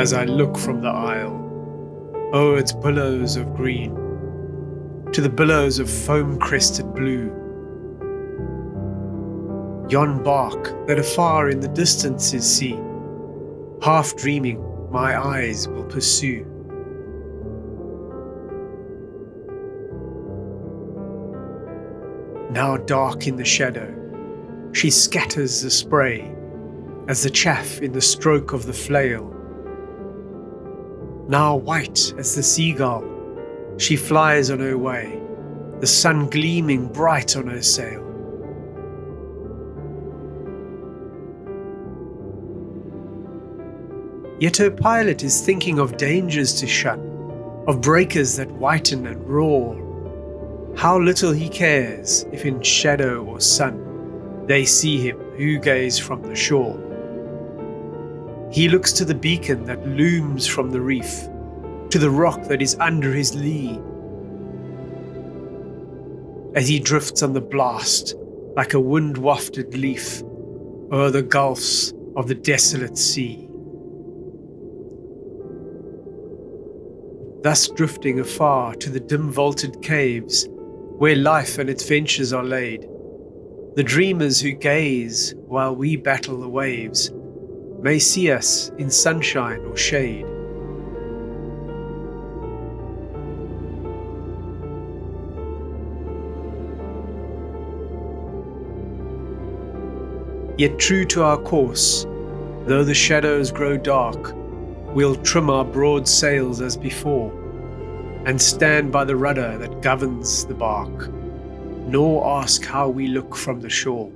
as I look from the isle, o'er its billows of green, to the billows of foam-crested blue. Yon bark that afar in the distance is seen, half dreaming my eyes will pursue. Now dark in the shadow, she scatters the spray, as the chaff in the stroke of the flail. Now white as the sea-gull, she flies on her way, the sun gleaming bright on her sail. Yet her pilot is thinking of dangers to shun, of breakers that whiten and roar. How little he cares if in shadow or sun they see him who gaze from the shore. He looks to the beacon that looms from the reef, to the rock that is under his lee, as he drifts on the blast like a wind-wafted leaf o'er the gulfs of the desolate sea. Thus drifting afar to the dim vaulted caves where life and its ventures are laid, the dreamers who gaze while we battle the waves may see us in sunshine or shade. Yet true to our course, though the shadows grow dark, we'll trim our broad sails as before, and stand by the rudder that governs the bark, nor ask how we look from the shore.